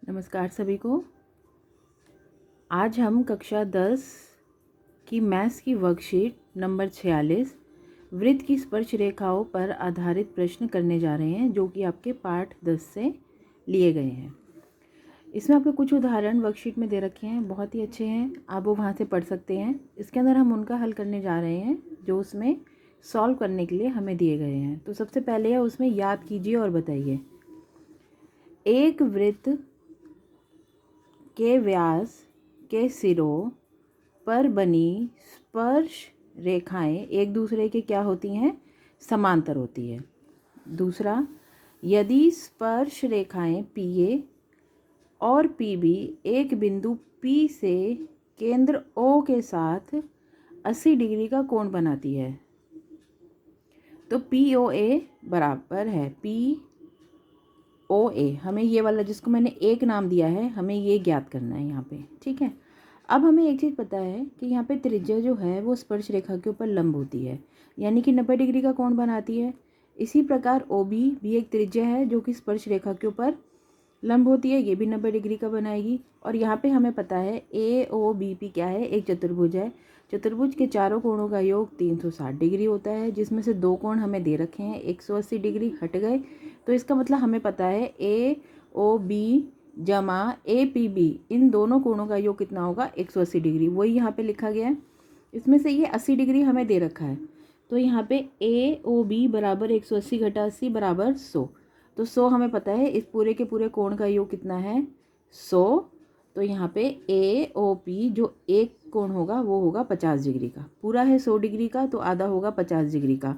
नमस्कार सभी को। आज हम कक्षा 10 की मैथ्स की वर्कशीट नंबर 46 वृत्त की स्पर्श रेखाओं पर आधारित प्रश्न करने जा रहे हैं, जो कि आपके पाठ 10 से लिए गए हैं। इसमें आपको कुछ उदाहरण वर्कशीट में दे रखे हैं, बहुत ही अच्छे हैं, आप वो वहाँ से पढ़ सकते हैं। इसके अंदर हम उनका हल करने जा रहे हैं जो उसमें सॉल्व करने के लिए हमें दिए गए हैं। तो सबसे पहले है उसमें याद कीजिए और बताइए। एक वृत्त के व्यास के सिरों पर बनी स्पर्श रेखाएं एक दूसरे के क्या होती हैं? समांतर होती है। दूसरा, यदि स्पर्श रेखाएं PA और PB एक बिंदु P से केंद्र O के साथ 80 डिग्री का कोण बनाती है, तो POA बराबर है POA। हमें ये वाला जिसको मैंने एक नाम दिया है, हमें ये ज्ञात करना है यहाँ पे, ठीक है। अब हमें एक चीज़ पता है कि यहाँ पे त्रिज्या जो है वो स्पर्श रेखा के ऊपर लंब होती है, यानी कि 90 डिग्री का कोण बनाती है। इसी प्रकार OB भी एक त्रिज्या है जो कि स्पर्श रेखा के ऊपर लंब होती है, ये भी 90 डिग्री का बनाएगी। और यहाँ पे हमें पता है AOBP क्या है? एक चतुर्भुज है। चतुर्भुज के चारों कोणों का योग 360 डिग्री होता है, जिसमें से दो कोण हमें दे रखे हैं 180 डिग्री हट गए। तो इसका मतलब हमें पता है AOB जमा APB इन दोनों कोणों का योग कितना होगा? 180 डिग्री। वही यहाँ पे लिखा गया है। इसमें से ये 80 डिग्री हमें दे रखा है, तो यहाँ पे AOB बराबर 180 घटा 80 बराबर 100। तो 100 हमें पता है, इस पूरे के पूरे कोण का योग कितना है? 100। तो यहाँ पे AOP जो एक कोण होगा वो होगा 50 डिग्री का। पूरा है 100 डिग्री का, तो आधा होगा 50 डिग्री का।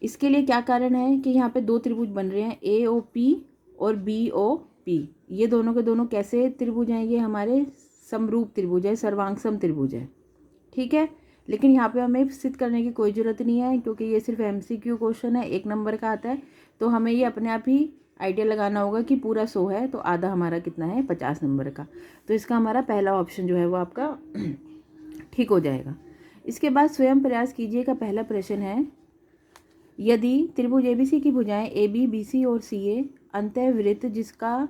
इसके लिए क्या कारण है कि यहाँ पे दो त्रिभुज बन रहे हैं, AOP और BOP। ये दोनों के दोनों कैसे त्रिभुज हैं? ये हमारे समरूप त्रिभुज है, सर्वांग त्रिभुज है, ठीक है। लेकिन यहाँ पे हमें सिद्ध करने की कोई ज़रूरत नहीं है, क्योंकि ये सिर्फ MCQ क्वेश्चन है, 1 नंबर का आता है। तो हमें ये अपने आप ही आइडिया लगाना होगा कि पूरा 100 है, तो आधा हमारा कितना है? 50 नंबर का। तो इसका हमारा पहला ऑप्शन जो है वो आपका ठीक हो जाएगा। इसके बाद स्वयं प्रयास कीजिए का पहला प्रश्न है, यदि त्रिभुज ABC की भुजाएं AB, BC और CA अंतःवृत्त जिसका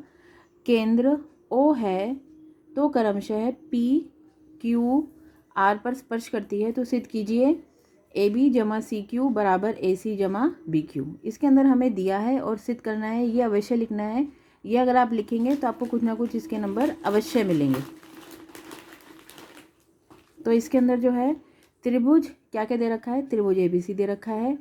केंद्र O है, तो क्रमशः P, Q, R पर स्पर्श करती है, तो सिद्ध कीजिए AB जमा CQ बराबर AC जमा BQ। इसके अंदर हमें दिया है और सिद्ध करना है, ये अवश्य लिखना है। ये अगर आप लिखेंगे तो आपको कुछ ना कुछ इसके नंबर अवश्य मिलेंगे। तो इसके अंदर जो है त्रिभुज क्या क्या दे रखा है? त्रिभुज ABC दे रखा है।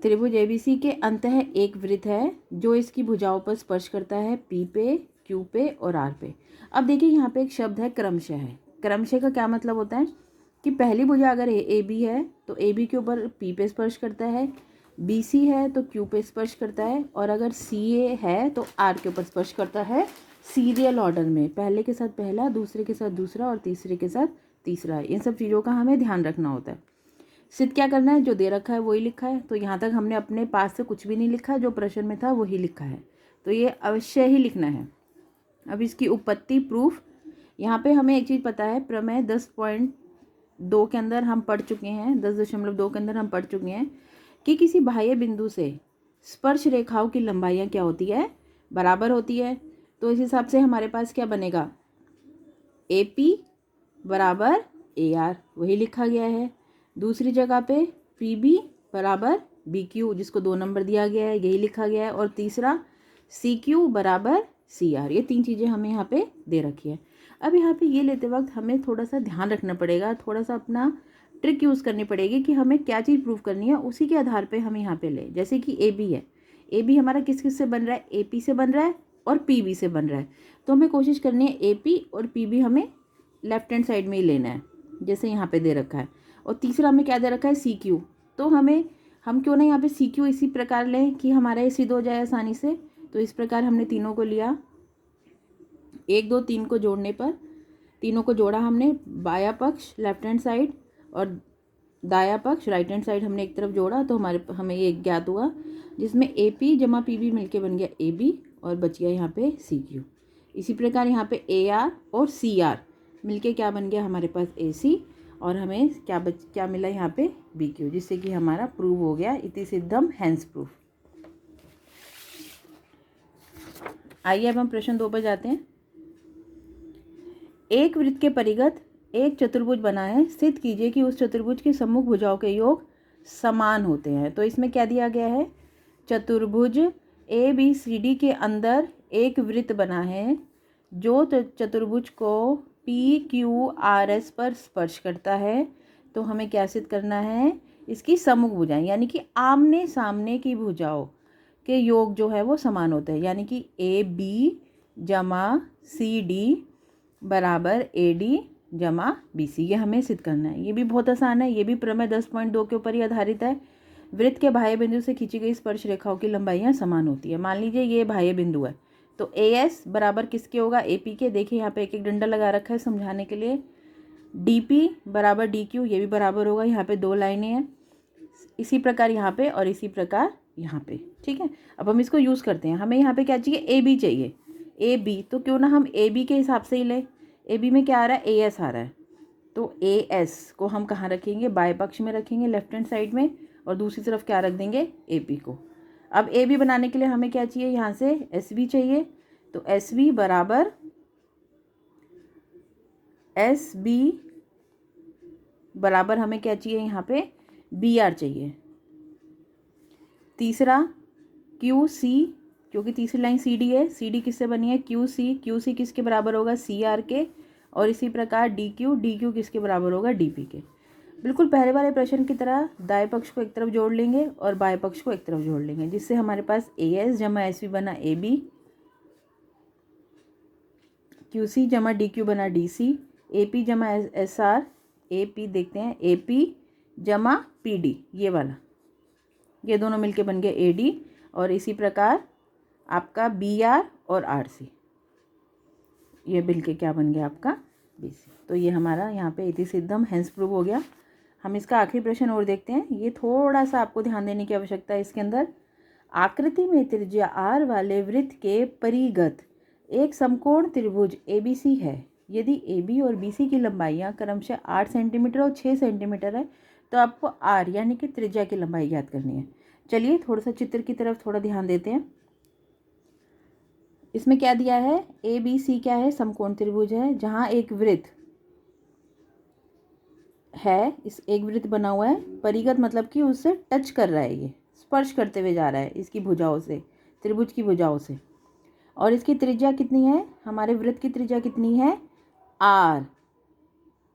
त्रिभुज ABC के अंतः एक वृत्त है जो इसकी भुजाओं पर स्पर्श करता है, P पे, Q पे और R पे। अब देखिए यहाँ पे एक शब्द है क्रमशः है। क्रमशः का क्या मतलब होता है कि पहली भुजा अगर AB है तो AB के ऊपर P पे स्पर्श करता है, BC है तो Q पे स्पर्श करता है, और अगर CA है तो R के ऊपर स्पर्श करता है, सीरियल ऑर्डर में, पहले के साथ पहला, दूसरे के साथ दूसरा और तीसरे के साथ तीसरा। इन सब चीज़ों का हमें ध्यान रखना होता है। सिद्ध क्या करना है? जो दे रखा है वही लिखा है। तो यहाँ तक हमने अपने पास से कुछ भी नहीं लिखा, जो प्रश्न में था वही लिखा है, तो ये अवश्य ही लिखना है। अब इसकी उपपत्ति प्रूफ, यहाँ पे हमें एक चीज़ पता है, प्रमेय 10.2 के अंदर हम पढ़ चुके हैं, 10.2 के अंदर हम पढ़ चुके हैं कि किसी बाह्य बिंदु से स्पर्श रेखाओं की लंबाइयाँ क्या होती है? बराबर होती है। तो इस हिसाब से हमारे पास क्या बनेगा? AP बराबर AR, वही लिखा गया है। दूसरी जगह पे PB बराबर BQ, जिसको 2 नंबर दिया गया है, यही लिखा गया है। और तीसरा CQ बराबर CR। ये 3 चीज़ें हमें यहाँ पे दे रखी है। अब यहाँ पे ये लेते वक्त हमें थोड़ा सा ध्यान रखना पड़ेगा, थोड़ा सा अपना ट्रिक यूज़ करनी पड़ेगी कि हमें क्या चीज़ प्रूव करनी है, उसी के आधार पे हम यहाँ पे लें। जैसे कि AB है, AB हमारा किस किस से बन रहा है? AP से बन रहा है और PB से बन रहा है। तो हमें कोशिश करनी है AP और PB हमें लेफ्ट हैंड साइड में ही लेना है, जैसे यहाँ पे दे रखा है। और तीसरा हमें क्या दे रखा है? CQ। तो हम क्यों ना यहाँ पे CQ इसी प्रकार लें कि हमारा ये सिद्ध हो जाए आसानी से। तो इस प्रकार हमने तीनों को लिया, 1 2 3 को जोड़ने पर तीनों को जोड़ा हमने, बाया पक्ष लेफ्ट हैंड साइड और दाया पक्ष राइट हैंड साइड हमने एक तरफ जोड़ा, तो हमें ये ज्ञात हुआ, जिसमें AP जमा PB मिलके बन गया AB और बच गया यहाँ पे CQ। इसी प्रकार यहाँ पे AR और CR मिलके क्या बन गया? हमारे पास AC, और हमें क्या मिला यहाँ पे? BQ, जिससे कि हमारा प्रूव हो गया, इति सिद्धम हैंस प्रूफ। आइए अब हम प्रश्न 2 पर जाते हैं। एक वृत्त के परिगत एक चतुर्भुज बना है, सिद्ध कीजिए कि उस चतुर्भुज की सम्मुख भुजाओं के योग समान होते हैं। तो इसमें क्या दिया गया है, चतुर्भुज ABCD के अंदर एक वृत्त बना है जो चतुर्भुज को PQRS पर स्पर्श करता है। तो हमें क्या सिद्ध करना है, इसकी सम्मुख भुजाएं यानी कि आमने सामने की भुजाओं के योग जो है वो समान होते हैं, यानी कि AB जमा CD बराबर AD जमा BC, ये हमें सिद्ध करना है। ये भी बहुत आसान है, ये भी प्रमेय 10.2 के ऊपर ही आधारित है। वृत्त के बाह्य बिंदु से खींची गई स्पर्श रेखाओं की लंबाइयाँ समान होती है। मान लीजिए ये बाह्य बिंदु है, तो AS बराबर किसके होगा, AP के। देखिए यहाँ पे एक एक डंडा लगा रखा है समझाने के लिए। DP बराबर DQ, ये भी बराबर होगा, यहाँ पे 2 लाइनें हैं। इसी प्रकार यहाँ पे और इसी प्रकार यहाँ पे, ठीक है। अब हम इसको यूज़ करते हैं। हमें यहाँ पे क्या चाहिए, AB चाहिए, AB। तो क्यों ना हम AB के हिसाब से ही लें। AB में क्या आ रहा है, AS आ रहा है, तो AS को हम कहाँ रखेंगे, बाएं पक्ष में रखेंगे, लेफ्ट हैंड साइड में, और दूसरी तरफ क्या रख देंगे, AP को। अब AB बनाने के लिए हमें क्या चाहिए, यहाँ से SB चाहिए, तो SB बराबर SB बराबर हमें क्या चाहिए, यहाँ पे BR चाहिए। तीसरा QC, क्योंकि तीसरी लाइन CD है, CD किससे बनी है, QC किसके बराबर होगा, CR के। और इसी प्रकार DQ किसके बराबर होगा, DP के। बिल्कुल पहले वाले प्रश्न की तरह दाएं पक्ष को एक तरफ जोड़ लेंगे और बाएं पक्ष को एक तरफ जोड़ लेंगे, जिससे हमारे पास AS जमा SB बना AB, QC जमा DQ बना DC, AP जमा SR, AP देखते हैं AP जमा PD, ये वाला, ये दोनों मिलके बन गए AD। और इसी प्रकार आपका BR और RC, ये मिलके क्या बन गया आपका BC। तो ये हमारा यहाँ पे इति सिद्धम हेंस प्रूव हो गया। हम इसका आखिरी प्रश्न और देखते हैं। ये थोड़ा सा आपको ध्यान देने की आवश्यकता है। इसके अंदर आकृति में त्रिज्या R वाले वृत्त के परिगत एक समकोण त्रिभुज ABC है। यदि AB और BC की लंबाइयाँ क्रमशः 8 सेंटीमीटर और 6 सेंटीमीटर है, तो आपको R यानी कि त्रिज्या की लंबाई ज्ञात करनी है। चलिए थोड़ा सा चित्र की तरफ थोड़ा ध्यान देते हैं। इसमें क्या दिया है, ABC क्या है, समकोण त्रिभुज है, जहाँ एक वृत्त है, इस एक वृत्त बना हुआ है, परिगत मतलब कि उससे टच कर रहा है, ये स्पर्श करते हुए जा रहा है इसकी भुजाओं से, त्रिभुज की भुजाओं से। और इसकी त्रिज्या कितनी है, हमारे वृत्त की त्रिज्या कितनी है, R।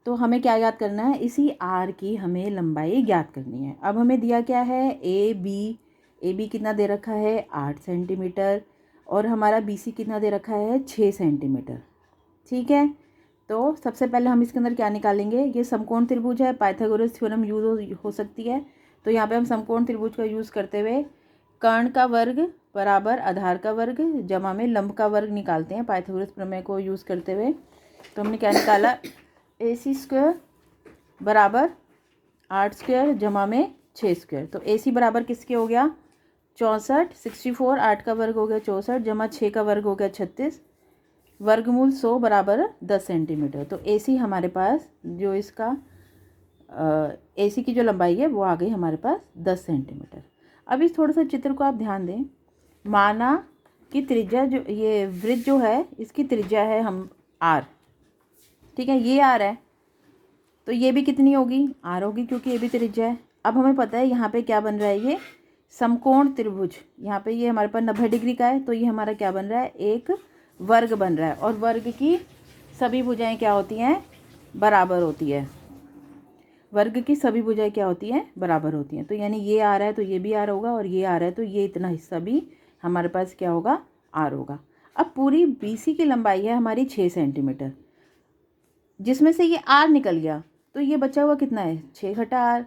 तो हमें क्या ज्ञात करना है, इसी R की हमें लंबाई ज्ञात करनी है। अब हमें दिया क्या है, AB कितना दे रखा है, 8 सेंटीमीटर, और हमारा BC कितना दे रखा है, 6 सेंटीमीटर, ठीक है। तो सबसे पहले हम इसके अंदर क्या निकालेंगे, ये समकोण त्रिभुज है, पाइथागोरस थ्योरम यूज हो सकती है। तो यहाँ पे हम समकोण त्रिभुज का यूज़ करते हुए कर्ण का वर्ग बराबर आधार का वर्ग जमा में लंब का वर्ग निकालते हैं, पाइथागोरस प्रमेय को यूज़ करते हुए। तो हमने क्या निकाला, AC स्क्वायर बराबर 8 स्क्वायर जमा में 6 स्क्वायर। तो AC बराबर किसके हो गया, 64, 64, 8 का वर्ग हो गया 64 जमा 6 का वर्ग हो गया 36, वर्गमूल 100 बराबर 10 सेंटीमीटर। तो AC हमारे पास जो इसका AC की जो लंबाई है वो आ गई हमारे पास 10 सेंटीमीटर। अब इस थोड़ा सा चित्र को आप ध्यान दें। माना कि त्रिज्या जो ये वृत्त जो है इसकी त्रिज्या है हम R, ठीक है, ये R है, तो ये भी कितनी होगी, R होगी, क्योंकि ये भी त्रिज्या है। अब हमें पता है यहाँ पे क्या बन रहा है, ये समकोण त्रिभुज, यहाँ पे ये हमारे पास 90 डिग्री का है, तो ये हमारा क्या बन रहा है, एक वर्ग बन रहा है। और वर्ग की सभी भुजाएं क्या होती हैं, बराबर होती है। वर्ग की सभी भुजाएं क्या होती हैं, बराबर होती हैं। तो यानी ये आ रहा है तो ये भी R होगा, और ये आ रहा है तो ये इतना हिस्सा भी हमारे पास क्या होगा, R होगा। अब पूरी BC की लंबाई है हमारी 6 सेंटीमीटर, जिसमें से ये R निकल गया, तो ये बचा हुआ कितना है, 6 घटा R।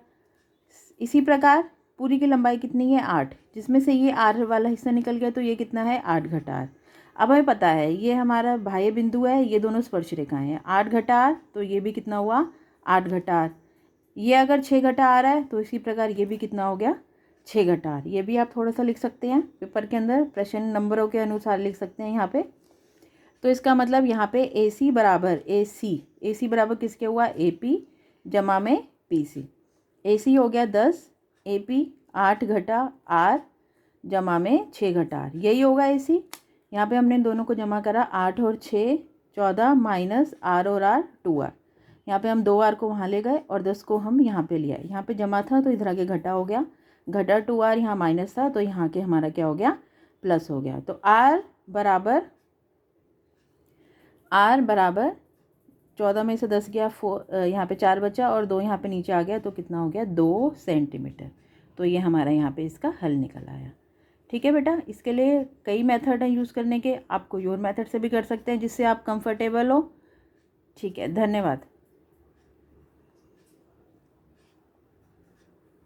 इसी प्रकार पूरी की लंबाई कितनी है, 8, जिसमें से ये R वाला हिस्सा निकल गया, तो ये कितना है, 8 घटा R। अब हमें पता है ये हमारा बाह्य बिंदु है, ये दोनों स्पर्श रेखाएं हैं, 8 घटा R, तो ये भी कितना हुआ, 8 घटा R। ये अगर 6 घटा आ रहा है तो इसी प्रकार ये भी कितना हो गया, 6 घटा R। ये भी आप थोड़ा सा लिख सकते हैं पेपर के अंदर, प्रश्न नंबरों के अनुसार लिख सकते हैं यहाँ पे। तो इसका मतलब यहाँ पे AC बराबर किसके हुआ, AP जमा में PC। AC हो गया 10, AP 8 घटा R जमा में 6 घटा R, यही होगा AC। यहाँ पे हमने इन दोनों को जमा करा, 8 और 6 14 माइनस r और r 2r। यहाँ पे हम 2r को वहाँ ले गए और 10 को हम यहाँ पे ले आए। यहाँ पे जमा था तो इधर आगे घटा हो गया, घटा 2r, यहाँ माइनस था तो यहाँ के हमारा क्या हो गया, प्लस हो गया। तो r बराबर 14 में से 10 गया, 4 यहाँ पे 4 बचा और 2 यहाँ पे नीचे आ गया, तो कितना हो गया, 2 सेंटीमीटर। तो ये हमारा यहाँ पे इसका हल निकल आया। ठीक है बेटा, इसके लिए कई मेथड हैं यूज़ करने के, आप कोई और मेथड से भी कर सकते हैं जिससे आप कंफर्टेबल हो। ठीक है, धन्यवाद।